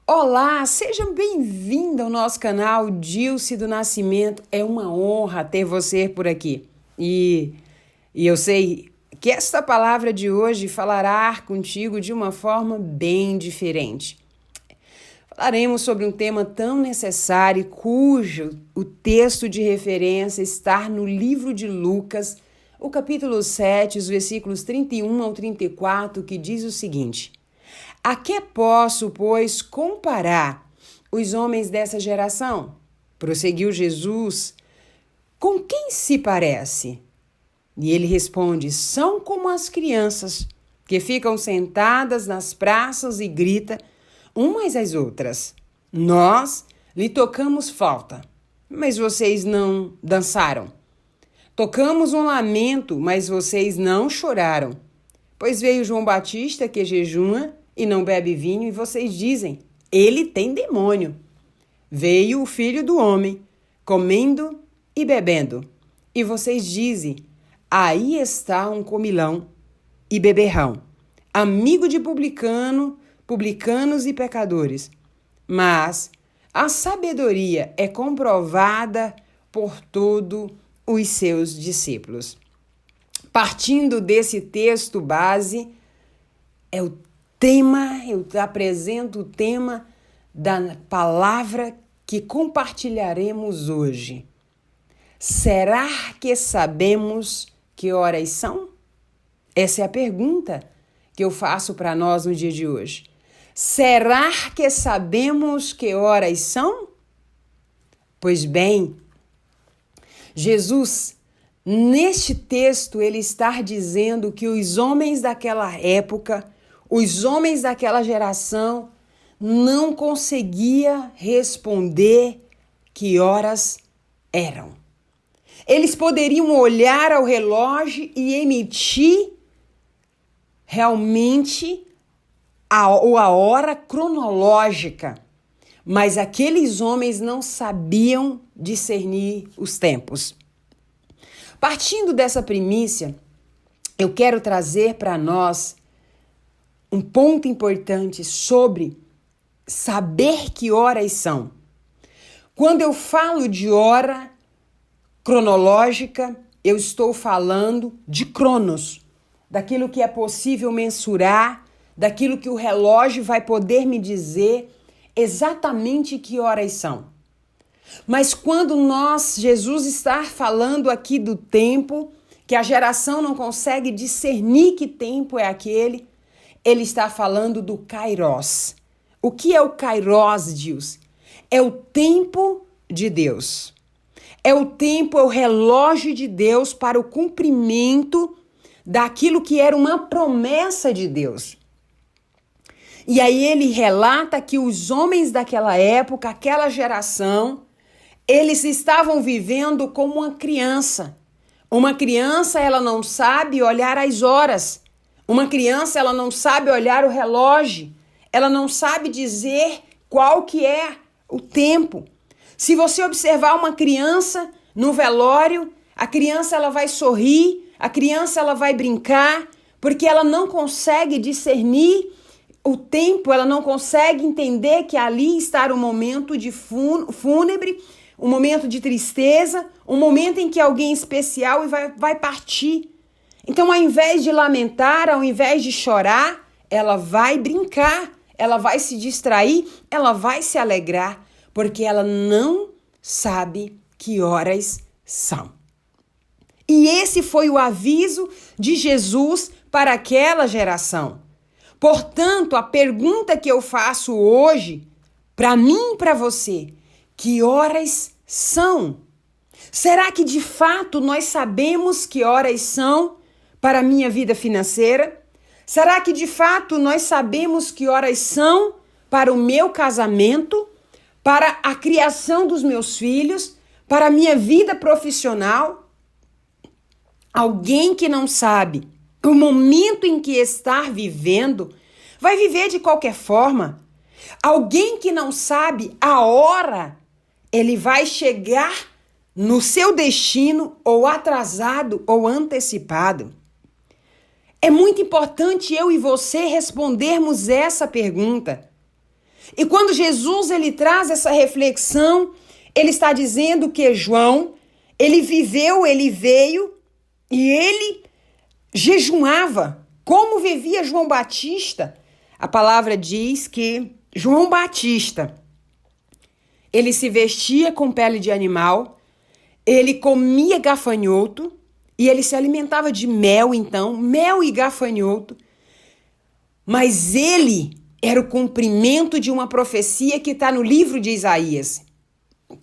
Olá, seja bem-vindo ao nosso canal Dilce do Nascimento. É uma honra ter você por aqui. E eu sei que esta palavra de hoje falará contigo de uma forma bem diferente. Falaremos sobre um tema tão necessário, cujo o texto de referência está no livro de Lucas, o capítulo 7, os versículos 31 ao 34, que diz o seguinte: A que posso, pois, comparar os homens dessa geração? Prosseguiu Jesus. Com quem se parece? E ele responde: são como as crianças que ficam sentadas nas praças e gritam umas às outras. Nós lhe tocamos flauta, mas vocês não dançaram. Tocamos um lamento, mas vocês não choraram. Pois veio João Batista, que jejuma e não bebe vinho, e vocês dizem: ele tem demônio. Veio o Filho do Homem, comendo e bebendo, e vocês dizem: aí está um comilão e beberrão, amigo de publicanos e pecadores. Mas a sabedoria é comprovada por todos os seus discípulos. Partindo desse texto base, eu apresento o tema da palavra que compartilharemos hoje. Será que sabemos que horas são? Essa é a pergunta que eu faço para nós no dia de hoje. Será que sabemos que horas são? Pois bem, Jesus, neste texto, ele está dizendo que os homens daquela época, os homens daquela geração, não conseguiam responder que horas eram. Eles poderiam olhar ao relógio e emitir realmente a hora cronológica, mas aqueles homens não sabiam discernir os tempos. Partindo dessa primícia, eu quero trazer para nós um ponto importante sobre saber que horas são. Quando eu falo de hora cronológica, eu estou falando de cronos, daquilo que é possível mensurar, daquilo que o relógio vai poder me dizer exatamente que horas são. Mas quando Jesus está falando aqui do tempo, que a geração não consegue discernir que tempo é aquele, ele está falando do Kairos. O que é o Kairos, Deus? É o tempo de Deus. É o tempo, é o relógio de Deus para o cumprimento daquilo que era uma promessa de Deus. E aí ele relata que os homens daquela época, aquela geração, eles estavam vivendo como uma criança. Uma criança, ela não sabe olhar as horas. Uma criança, ela não sabe olhar o relógio. Ela não sabe dizer qual que é o tempo. Se você observar uma criança no velório, a criança ela vai sorrir, a criança ela vai brincar, porque ela não consegue discernir o tempo, ela não consegue entender que ali está um momento de fúnebre, um momento de tristeza, um momento em que alguém especial vai partir. Então, ao invés de lamentar, ao invés de chorar, ela vai brincar, ela vai se distrair, ela vai se alegrar, porque ela não sabe que horas são. E esse foi o aviso de Jesus para aquela geração. Portanto, a pergunta que eu faço hoje, para mim e para você, que horas são? Será que de fato nós sabemos que horas são para a minha vida financeira? Será que de fato nós sabemos que horas são para o meu casamento, para a criação dos meus filhos, para a minha vida profissional? Alguém que não sabe o momento em que está vivendo, vai viver de qualquer forma. Alguém que não sabe a hora, ele vai chegar no seu destino ou atrasado ou antecipado. É muito importante eu e você respondermos essa pergunta. E quando Jesus ele traz essa reflexão, ele está dizendo que João, ele viveu, ele veio e ele jejuava. Como vivia João Batista? A palavra diz que João Batista, ele se vestia com pele de animal, ele comia gafanhoto e ele se alimentava de mel, então, mel e gafanhoto. Mas ele era o cumprimento de uma profecia que está no livro de Isaías,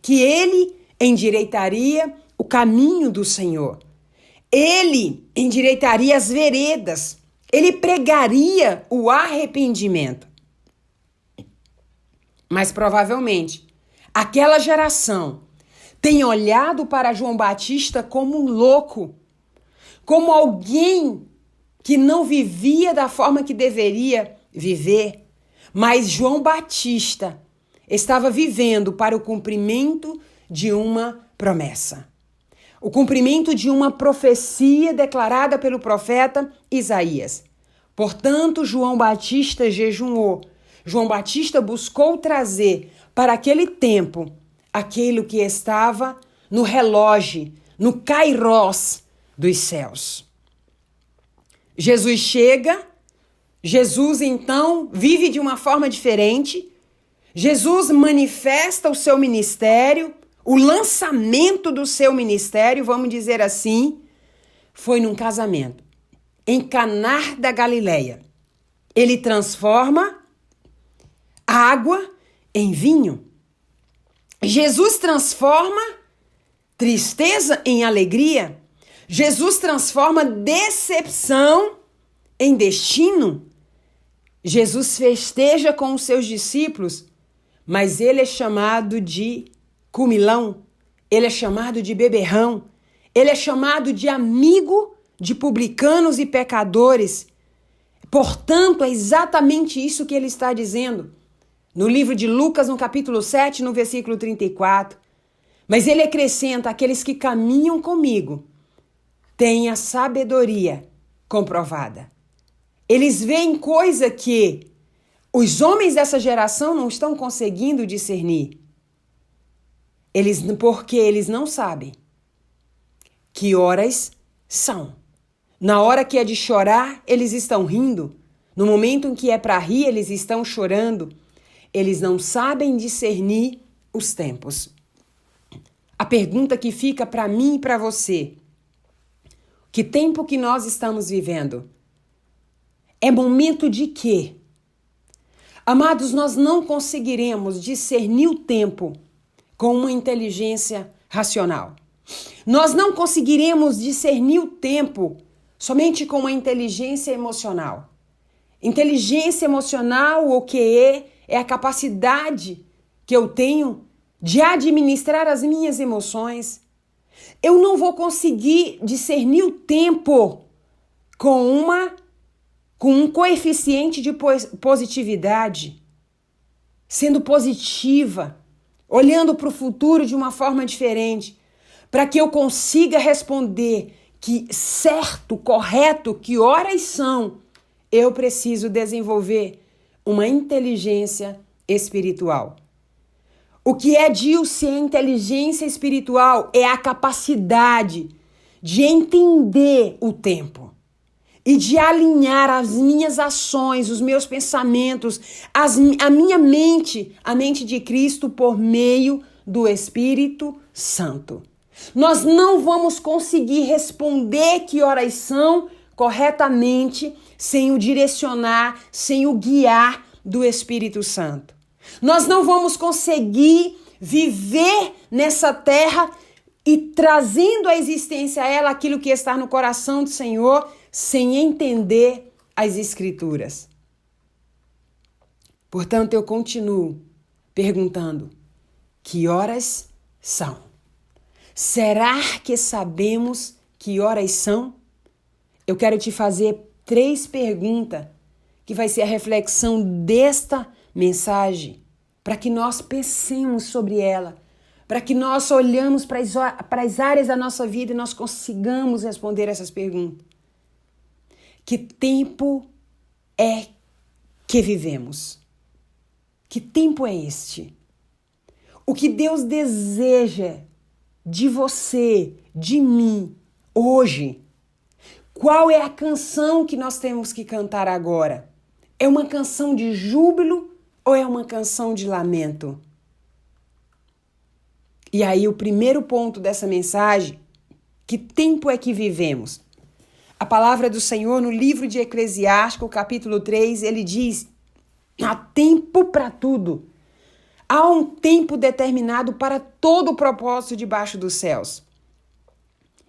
que ele endireitaria o caminho do Senhor. Ele endireitaria as veredas. Ele pregaria o arrependimento. Mas provavelmente aquela geração tem olhado para João Batista como um louco, como alguém que não vivia da forma que deveria viver. Mas João Batista estava vivendo para o cumprimento de uma promessa. O cumprimento de uma profecia declarada pelo profeta Isaías. Portanto, João Batista jejuou. João Batista buscou trazer para aquele tempo aquilo que estava no relógio, no kairós dos céus. Jesus chega, Jesus então vive de uma forma diferente, Jesus manifesta o seu ministério, o lançamento do seu ministério, vamos dizer assim, foi num casamento, em Caná da Galileia. Ele transforma água em vinho. Jesus transforma tristeza em alegria. Jesus transforma decepção em destino. Jesus festeja com os seus discípulos, mas ele é chamado de comilão, ele é chamado de beberrão, ele é chamado de amigo de publicanos e pecadores. Portanto, é exatamente isso que ele está dizendo no livro de Lucas, no capítulo 7, no versículo 34. Mas ele acrescenta: aqueles que caminham comigo têm a sabedoria comprovada. Eles veem coisa que os homens dessa geração não estão conseguindo discernir. Porque eles não sabem que horas são. Na hora que é de chorar, eles estão rindo. No momento em que é para rir, eles estão chorando. Eles não sabem discernir os tempos. A pergunta que fica para mim e para você: que tempo que nós estamos vivendo? É momento de quê? Amados, nós não conseguiremos discernir o tempo com uma inteligência racional. Nós não conseguiremos discernir o tempo somente com uma inteligência emocional. Inteligência emocional, o que é a capacidade que eu tenho de administrar as minhas emoções. Eu não vou conseguir discernir o tempo com um coeficiente de positividade, sendo positiva, olhando para o futuro de uma forma diferente, para que eu consiga responder que certo, correto, que horas são, eu preciso desenvolver uma inteligência espiritual. O que é, Dilce, a inteligência espiritual? É a capacidade de entender o tempo e de alinhar as minhas ações, os meus pensamentos, a minha mente, a mente de Cristo por meio do Espírito Santo. Nós não vamos conseguir responder que horas são corretamente sem o direcionar, sem o guiar do Espírito Santo. Nós não vamos conseguir viver nessa terra e trazendo à existência a ela aquilo que está no coração do Senhor sem entender as Escrituras. Portanto, eu continuo perguntando: que horas são? Será que sabemos que horas são? Eu quero te fazer 3 perguntas que vai ser a reflexão desta mensagem, para que nós pensemos sobre ela, para que nós olhamos para as áreas da nossa vida e nós consigamos responder essas perguntas. Que tempo é que vivemos? Que tempo é este? O que Deus deseja de você, de mim, hoje? Qual é a canção que nós temos que cantar agora? É uma canção de júbilo ou é uma canção de lamento? E aí, o primeiro ponto dessa mensagem, que tempo é que vivemos? A palavra do Senhor no livro de Eclesiastes, capítulo 3, ele diz: há tempo para tudo. Há um tempo determinado para todo o propósito debaixo dos céus.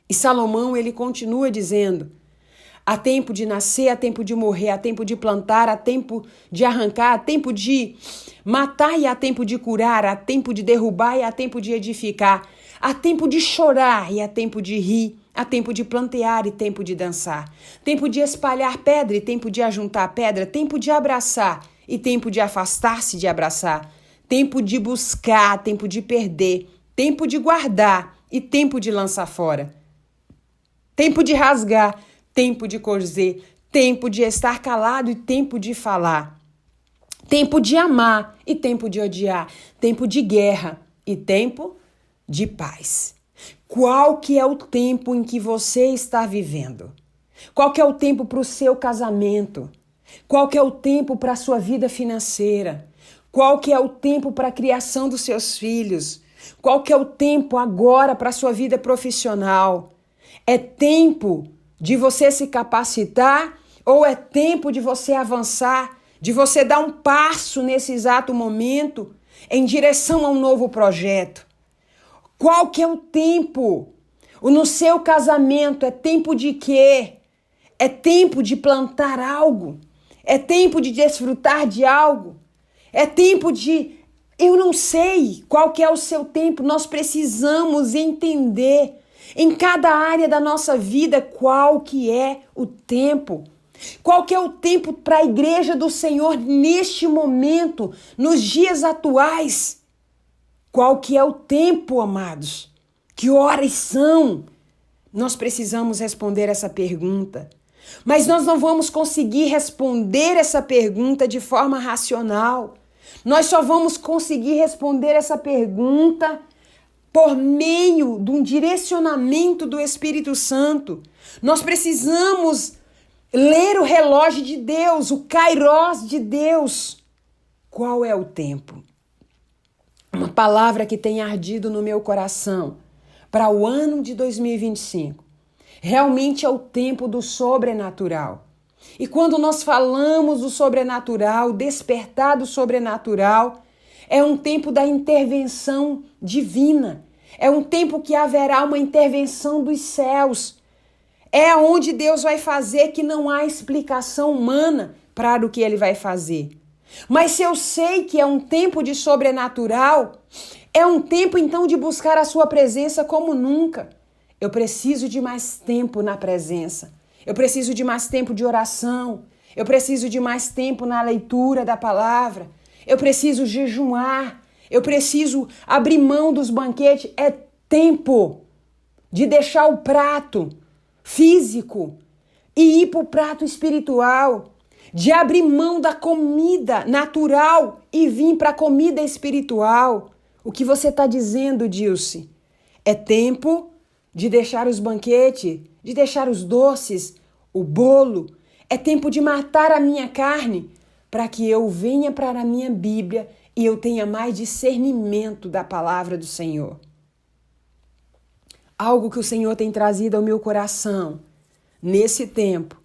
E Salomão, ele continua dizendo: há tempo de nascer, há tempo de morrer, há tempo de plantar, há tempo de arrancar, há tempo de matar e há tempo de curar, há tempo de derrubar e há tempo de edificar, há tempo de chorar e há tempo de rir, há tempo de plantear e tempo de dançar, tempo de espalhar pedra e tempo de ajuntar pedra, tempo de abraçar e tempo de afastar-se de abraçar, tempo de buscar, tempo de perder, tempo de guardar e tempo de lançar fora, tempo de rasgar, tempo de coser, tempo de estar calado e tempo de falar, tempo de amar e tempo de odiar, tempo de guerra e tempo de paz. Qual que é o tempo em que você está vivendo? Qual que é o tempo para o seu casamento? Qual que é o tempo para a sua vida financeira? Qual que é o tempo para a criação dos seus filhos? Qual que é o tempo agora para a sua vida profissional? É tempo de você se capacitar ou é tempo de você avançar, de você dar um passo nesse exato momento em direção a um novo projeto? Qual que é o tempo? No seu casamento é tempo de quê? É tempo de plantar algo? É tempo de desfrutar de algo? É tempo de... Eu não sei qual que é o seu tempo. Nós precisamos entender em cada área da nossa vida qual que é o tempo. Qual que é o tempo para a igreja do Senhor neste momento, nos dias atuais? Qual que é o tempo, amados? Que horas são? Nós precisamos responder essa pergunta. Mas nós não vamos conseguir responder essa pergunta de forma racional. Nós só vamos conseguir responder essa pergunta por meio de um direcionamento do Espírito Santo. Nós precisamos ler o relógio de Deus, o Kairós de Deus. Qual é o tempo? Uma palavra que tem ardido no meu coração para o ano de 2025. Realmente é o tempo do sobrenatural. E quando nós falamos do sobrenatural, despertar do sobrenatural, é um tempo da intervenção divina. É um tempo que haverá uma intervenção dos céus. É onde Deus vai fazer que não há explicação humana para o que ele vai fazer. Mas se eu sei que é um tempo de sobrenatural, é um tempo então de buscar a sua presença como nunca. Eu preciso de mais tempo na presença. Eu preciso de mais tempo de oração. Eu preciso de mais tempo na leitura da palavra. Eu preciso jejuar. Eu preciso abrir mão dos banquetes. É tempo de deixar o prato físico e ir para o prato espiritual. De abrir mão da comida natural e vir para a comida espiritual. O que você está dizendo, Dilce? É tempo de deixar os banquetes, de deixar os doces, o bolo. É tempo de matar a minha carne para que eu venha para a minha Bíblia e eu tenha mais discernimento da palavra do Senhor. Algo que o Senhor tem trazido ao meu coração nesse tempo.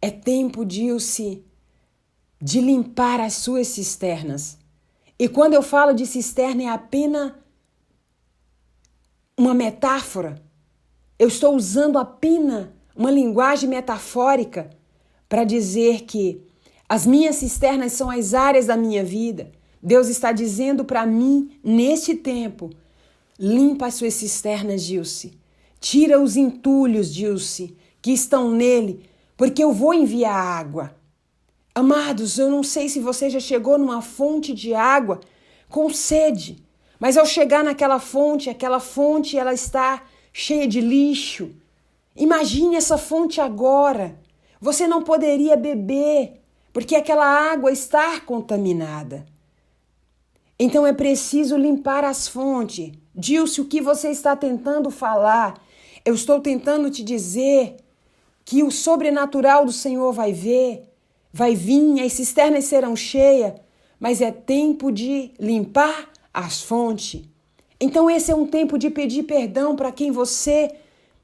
É tempo, Dilce, de limpar as suas cisternas. E quando eu falo de cisterna, é apenas uma metáfora. Eu estou usando apenas uma linguagem metafórica para dizer que as minhas cisternas são as áreas da minha vida. Deus está dizendo para mim, neste tempo, limpa as suas cisternas, Dilce. Tira os entulhos, Dilce, que estão nele, porque eu vou enviar água. Amados, eu não sei se você já chegou numa fonte de água com sede, mas ao chegar naquela fonte ela está cheia de lixo. Imagine essa fonte agora. Você não poderia beber, porque aquela água está contaminada. Então é preciso limpar as fontes. Dilce, o que você está tentando falar? Eu estou tentando te dizer que o sobrenatural do Senhor vai vir, as cisternas serão cheias, mas é tempo de limpar as fontes. Então esse é um tempo de pedir perdão para quem você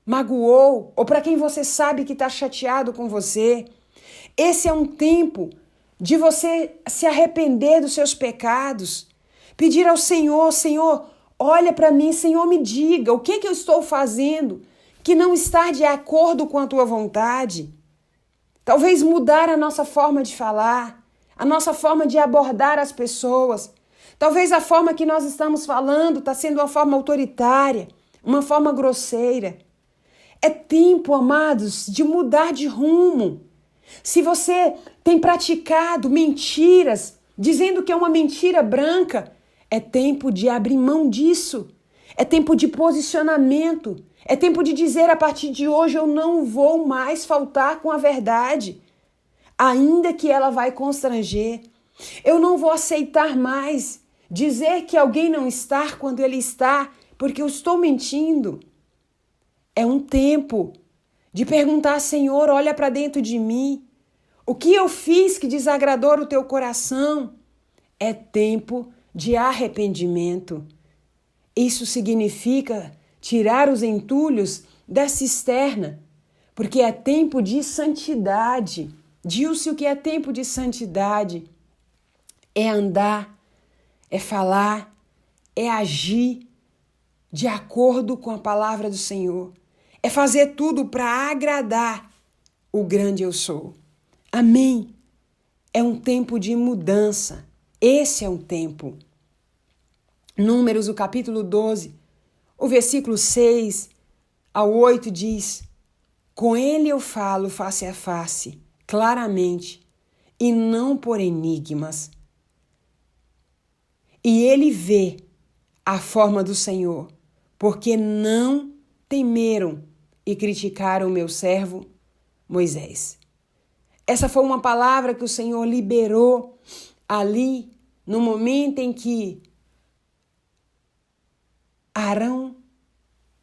magoou ou para quem você sabe que está chateado com você. Esse é um tempo de você se arrepender dos seus pecados, pedir ao Senhor, Senhor, olha para mim, Senhor, me diga o que eu estou fazendo que não está de acordo com a tua vontade. Talvez mudar a nossa forma de falar, a nossa forma de abordar as pessoas. Talvez a forma que nós estamos falando está sendo uma forma autoritária, uma forma grosseira. É tempo, amados, de mudar de rumo. Se você tem praticado mentiras, dizendo que é uma mentira branca, é tempo de abrir mão disso. É tempo de posicionamento. É tempo de dizer, a partir de hoje eu não vou mais faltar com a verdade, ainda que ela vai constranger. Eu não vou aceitar mais dizer que alguém não está quando ele está, porque eu estou mentindo. É um tempo de perguntar, Senhor, olha para dentro de mim. O que eu fiz que desagradou o teu coração? É tempo de arrependimento. Isso significa tirar os entulhos da cisterna, porque é tempo de santidade. Diz-se o que é tempo de santidade. É andar, é falar, é agir de acordo com a palavra do Senhor. É fazer tudo para agradar o grande eu sou. Amém. É um tempo de mudança. Esse é um tempo. Números, o capítulo 12, o versículo 6 ao 8 diz: com ele eu falo face a face, claramente, e não por enigmas. E ele vê a forma do Senhor, porque não temeram e criticaram o meu servo Moisés. Essa foi uma palavra que o Senhor liberou ali no momento em que Arão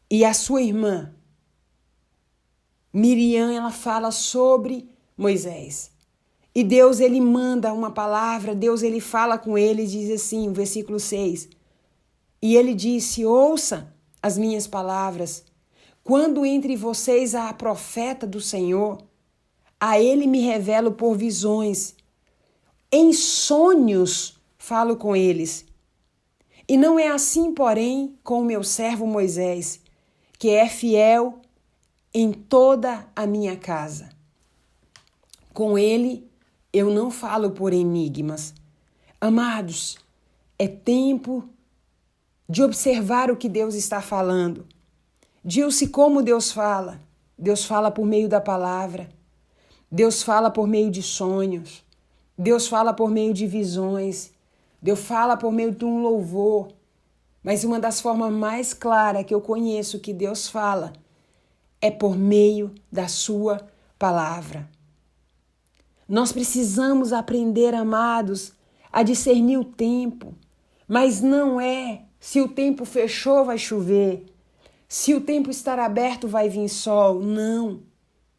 e a sua irmã Miriam, ela fala sobre Moisés. E Deus, ele manda uma palavra, Deus, ele fala com ele e diz assim, o versículo 6. E ele disse, ouça as minhas palavras. Quando entre vocês há profeta do Senhor, a ele me revelo por visões. Em sonhos falo com eles. E não é assim, porém, com o meu servo Moisés, que é fiel em toda a minha casa. Com ele eu não falo por enigmas. Amados, é tempo de observar o que Deus está falando. Diz-se como Deus fala. Deus fala por meio da palavra. Deus fala por meio de sonhos. Deus fala por meio de visões. Deus fala por meio de um louvor. Mas uma das formas mais claras que eu conheço que Deus fala é por meio da sua palavra. Nós precisamos aprender, amados, a discernir o tempo. Mas não é se o tempo fechou vai chover. Se o tempo estar aberto vai vir sol. Não.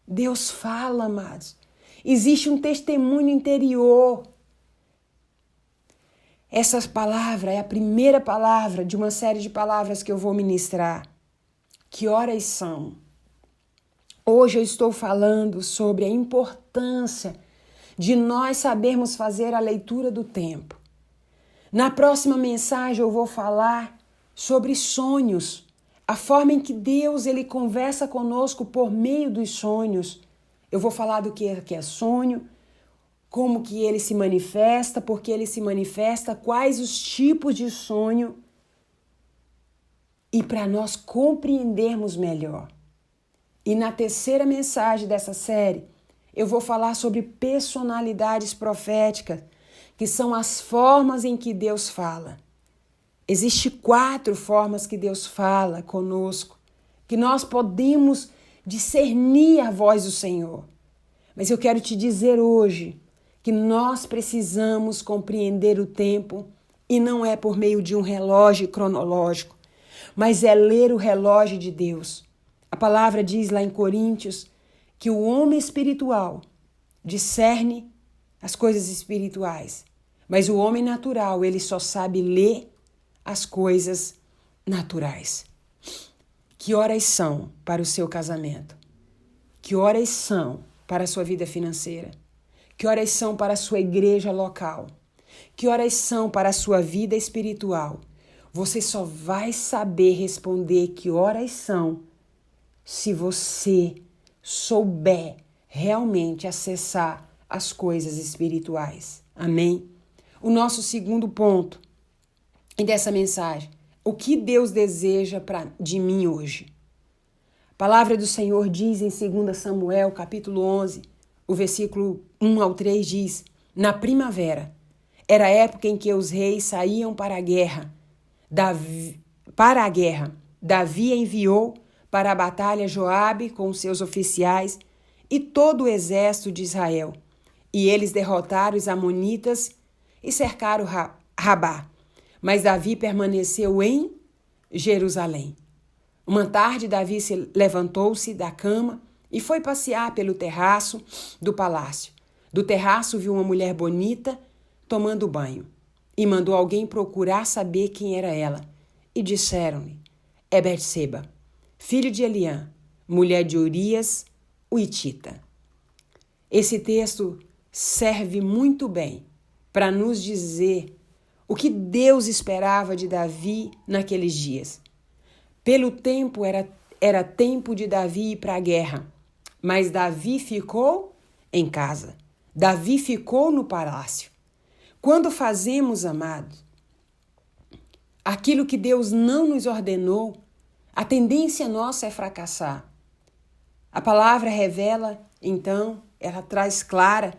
Deus fala, amados. Existe um testemunho interior. Essa palavra é a primeira palavra de uma série de palavras que eu vou ministrar. Que horas são? Hoje eu estou falando sobre a importância de nós sabermos fazer a leitura do tempo. Na próxima mensagem eu vou falar sobre sonhos, a forma em que Deus ele conversa conosco por meio dos sonhos. Eu vou falar do que é sonho, como que ele se manifesta, por que ele se manifesta, quais os tipos de sonho e para nós compreendermos melhor. E na terceira mensagem dessa série, eu vou falar sobre personalidades proféticas, que são as formas em que Deus fala. Existem 4 formas que Deus fala conosco, que nós podemos discernir a voz do Senhor. Mas eu quero te dizer hoje que nós precisamos compreender o tempo E não é por meio de um relógio cronológico, mas é ler o relógio de Deus. A palavra diz lá em Coríntios que o homem espiritual discerne as coisas espirituais, mas o homem natural, ele só sabe ler as coisas naturais. Que horas são para o seu casamento? Que horas são para a sua vida financeira? Que horas são para a sua igreja local? Que horas são para a sua vida espiritual? Você só vai saber responder que horas são se você souber realmente acessar as coisas espirituais. Amém? O nosso segundo ponto dessa mensagem: o que Deus deseja de mim hoje? A palavra do Senhor diz em 2 Samuel, capítulo 11, o versículo 1 ao 3 diz: na primavera, era a época em que os reis saíam para a guerra. Davi enviou para a batalha Joabe com os seus oficiais e todo o exército de Israel. E eles derrotaram os amonitas e cercaram Rabá. Mas Davi permaneceu em Jerusalém. Uma tarde, Davi levantou-se da cama e foi passear pelo terraço do palácio. Do terraço viu uma mulher bonita tomando banho e mandou alguém procurar saber quem era ela. E disseram-lhe: é Betseba, filho de Eliã, mulher de Urias, o hitita. Esse texto serve muito bem para nos dizer o que Deus esperava de Davi naqueles dias. Pelo tempo, era tempo de Davi ir para a guerra, mas Davi ficou em casa. Davi ficou no palácio. Quando fazemos, amados, aquilo que Deus não nos ordenou, a tendência nossa é fracassar. A palavra revela, então, ela traz clara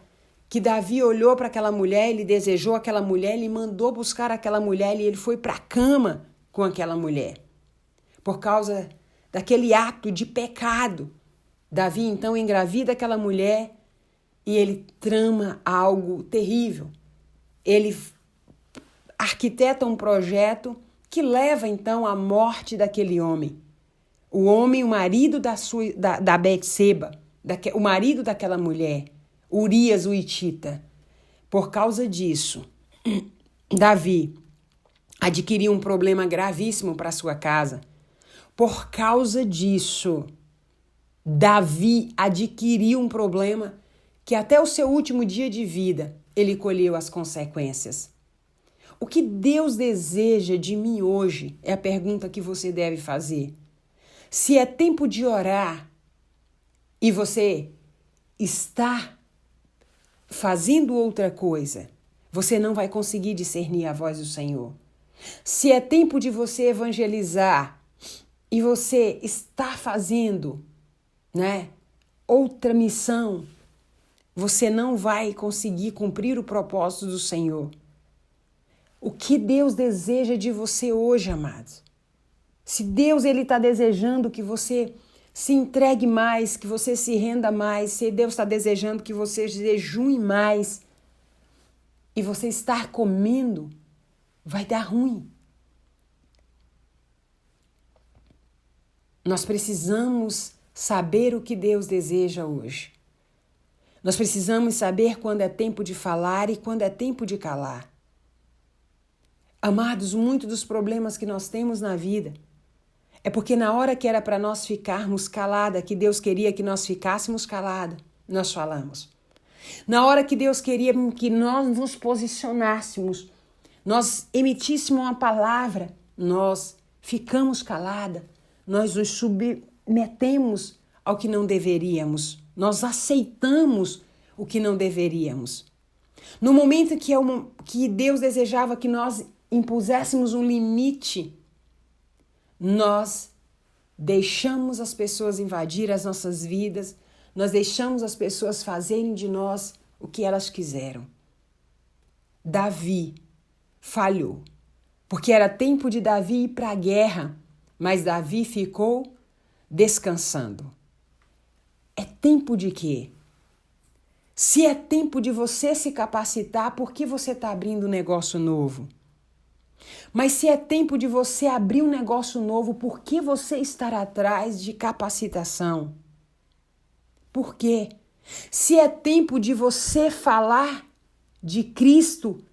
que Davi olhou para aquela mulher, ele desejou aquela mulher, ele mandou buscar aquela mulher e ele foi para a cama com aquela mulher. Por causa daquele ato de pecado, Davi então engravida aquela mulher e ele trama algo terrível. Ele arquiteta um projeto que leva então à morte daquele homem. O homem, o marido da Betseba, o marido daquela mulher, Urias, o hitita. Por causa disso, Davi adquiriu um problema gravíssimo para sua casa. Por causa disso, Davi adquiriu um problema que até o seu último dia de vida ele colheu as consequências. O que Deus deseja de mim hoje é a pergunta que você deve fazer. Se é tempo de orar e você está fazendo outra coisa, você não vai conseguir discernir a voz do Senhor. Se é tempo de você evangelizar e você está fazendo, outra missão, você não vai conseguir cumprir o propósito do Senhor. O que Deus deseja de você hoje, amados? Se Deus está desejando que você se entregue mais, que você se renda mais, se Deus está desejando que você jejue mais e você estar comendo, vai dar ruim. Nós precisamos saber o que Deus deseja hoje. Nós precisamos saber quando é tempo de falar e quando é tempo de calar. Amados, muitos dos problemas que nós temos na vida é porque na hora que era para nós ficarmos calada, que Deus queria que nós ficássemos calada, nós falamos. Na hora que Deus queria que nós nos posicionássemos, nós emitíssemos uma palavra, nós ficamos calada, nós nos submetemos ao que não deveríamos, nós aceitamos o que não deveríamos. No momento que Deus desejava que nós impuséssemos um limite, nós deixamos as pessoas invadir as nossas vidas, nós deixamos as pessoas fazerem de nós o que elas quiseram. Davi falhou, porque era tempo de Davi ir para a guerra, mas Davi ficou descansando. É tempo de quê? Se é tempo de você se capacitar, por que você está abrindo um negócio novo? Mas se é tempo de você abrir um negócio novo, por que você estar atrás de capacitação? Por quê? Se é tempo de você falar de Cristo,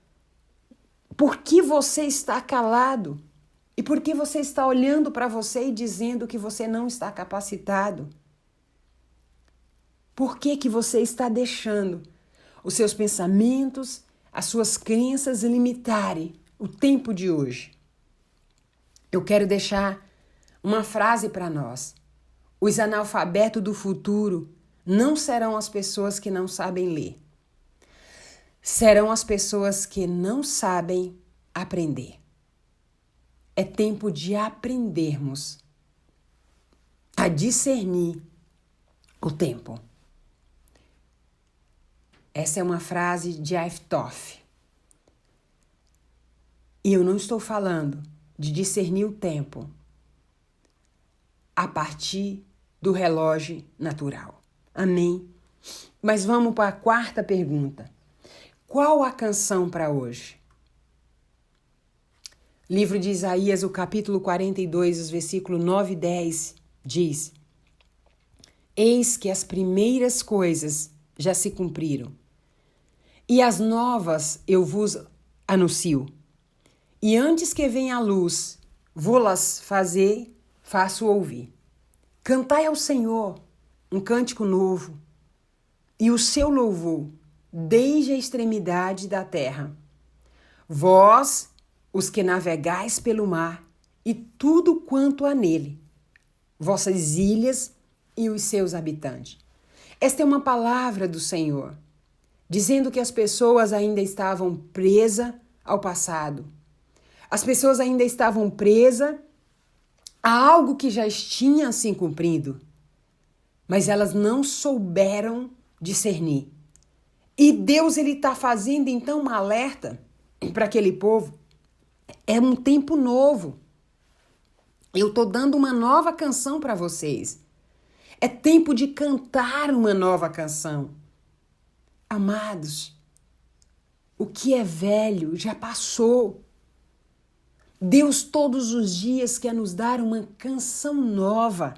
por que você está calado? E por que você está olhando para você e dizendo que você não está capacitado? Por que que você está deixando os seus pensamentos, as suas crenças limitarem o tempo de hoje? Eu quero deixar uma frase para nós. Os analfabetos do futuro não serão as pessoas que não sabem ler. Serão as pessoas que não sabem aprender. É tempo de aprendermos a discernir o tempo. Essa é uma frase de Aiftof. E eu não estou falando de discernir o tempo a partir do relógio natural. Amém? Mas vamos para a quarta pergunta. Qual a canção para hoje? Livro de Isaías, o capítulo 42, os versículos 9 e 10, diz: Eis que as primeiras coisas já se cumpriram, e as novas eu vos anuncio. E antes que venha a luz, vou-las faço ouvir. Cantai ao Senhor um cântico novo, e o seu louvor desde a extremidade da terra. Vós, os que navegais pelo mar, e tudo quanto há nele, vossas ilhas e os seus habitantes. Esta é uma palavra do Senhor, dizendo que as pessoas ainda estavam presas ao passado. As pessoas ainda estavam presas a algo que já tinha se cumprido, mas elas não souberam discernir. E Deus está fazendo então um alerta para aquele povo. É um tempo novo. Eu estou dando uma nova canção para vocês. É tempo de cantar uma nova canção. Amados, o que é velho já passou. Deus todos os dias quer nos dar uma canção nova.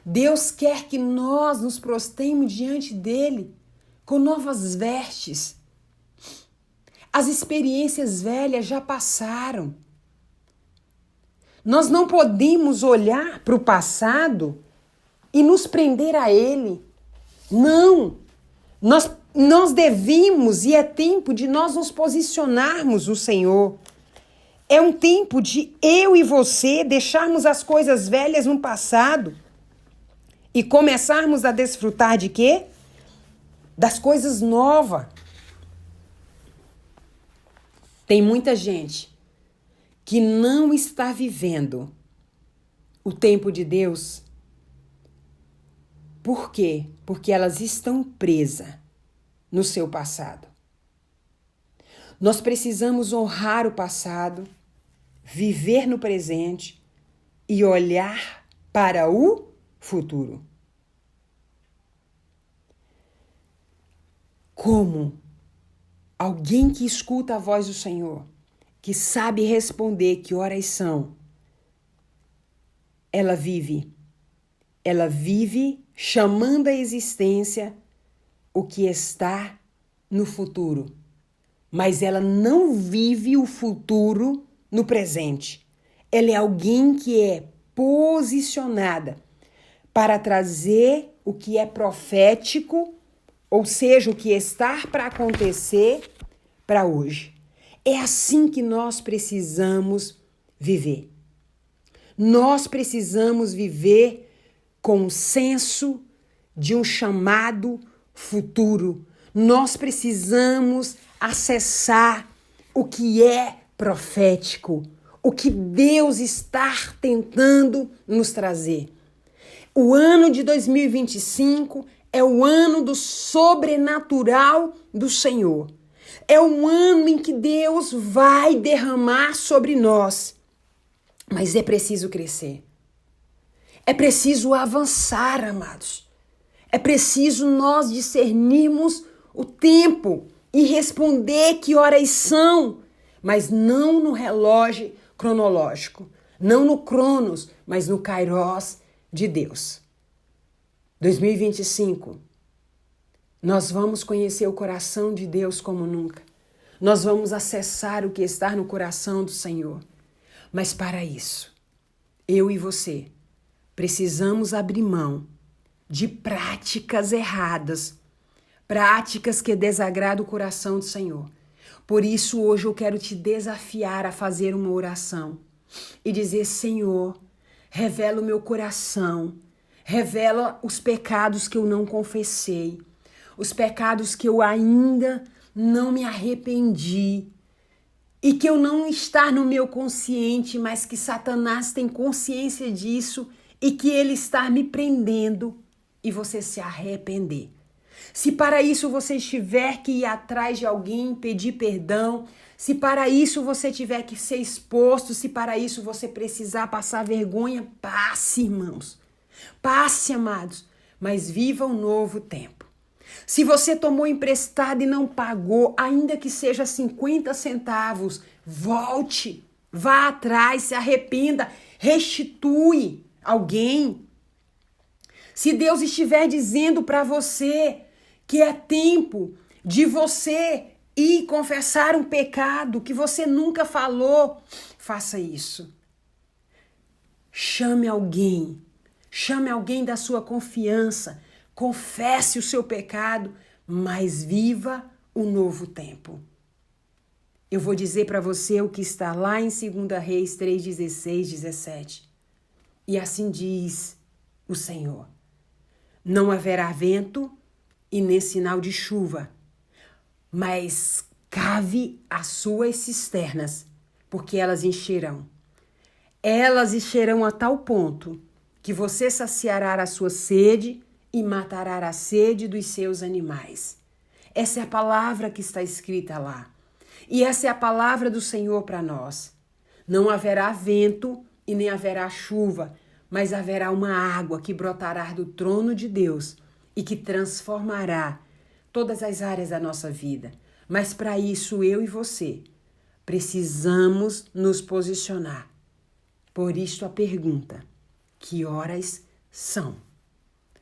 Deus quer que nós nos prostremos diante dele com novas vestes. As experiências velhas já passaram. Nós não podemos olhar para o passado e nos prender a ele. Não! Nós devemos, e é tempo de nós nos posicionarmos no Senhor. É um tempo de eu e você deixarmos as coisas velhas no passado e começarmos a desfrutar de quê? Das coisas novas. Tem muita gente que não está vivendo o tempo de Deus. Por quê? Porque elas estão presas no seu passado. Nós precisamos honrar o passado, viver no presente e olhar para o futuro. Como alguém que escuta a voz do Senhor, que sabe responder que horas são, ela vive chamando à existência o que está no futuro, mas ela não vive o futuro no presente. Ela é alguém que é posicionada para trazer o que é profético, ou seja, o que está para acontecer para hoje. É assim que nós precisamos viver. Nós precisamos viver com um senso de um chamado futuro. Nós precisamos acessar o que é profético, o que Deus está tentando nos trazer. O ano de 2025 é o ano do sobrenatural do Senhor. É um ano em que Deus vai derramar sobre nós. Mas é preciso crescer. É preciso avançar, amados. É preciso nós discernirmos o tempo e responder que horas são mas não no relógio cronológico, não no Cronos, mas no Kairos de Deus. 2025, nós vamos conhecer o coração de Deus como nunca. Nós vamos acessar o que está no coração do Senhor. Mas para isso, eu e você precisamos abrir mão de práticas erradas, práticas que desagradam o coração do Senhor. Por isso, hoje eu quero te desafiar a fazer uma oração e dizer: Senhor, revela o meu coração, revela os pecados que eu não confessei, os pecados que eu ainda não me arrependi e que eu não está no meu consciente, mas que Satanás tem consciência disso e que ele está me prendendo e você se arrepender. Se para isso você tiver que ir atrás de alguém, pedir perdão, se para isso você tiver que ser exposto, se para isso você precisar passar vergonha, passe, irmãos. Passe, amados, mas viva um novo tempo. Se você tomou emprestado e não pagou, ainda que seja 50 centavos, volte, vá atrás, se arrependa, restitui alguém. Se Deus estiver dizendo para você que é tempo de você ir confessar um pecado que você nunca falou, faça isso. Chame alguém da sua confiança, confesse o seu pecado, mas viva o novo tempo. Eu vou dizer para você o que está lá em 2 Reis 3:16, 17. E assim diz o Senhor: não haverá vento e nem sinal de chuva, mas cave as suas cisternas, porque elas encherão. Elas encherão a tal ponto que você saciará a sua sede e matará a sede dos seus animais. Essa é a palavra que está escrita lá. E essa é a palavra do Senhor para nós. Não haverá vento e nem haverá chuva, mas haverá uma água que brotará do trono de Deus e que transformará todas as áreas da nossa vida. Mas para isso, eu e você precisamos nos posicionar. Por isso a pergunta: que horas são?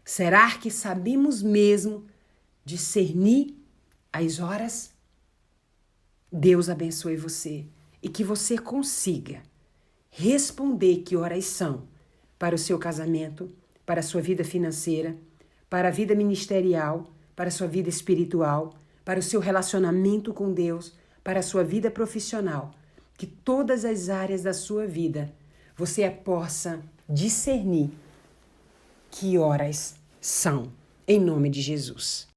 Será que sabemos mesmo discernir as horas? Deus abençoe você e que você consiga responder que horas são para o seu casamento, para a sua vida financeira, para a vida ministerial, para a sua vida espiritual, para o seu relacionamento com Deus, para a sua vida profissional. Que todas as áreas da sua vida você possa discernir que horas são, em nome de Jesus.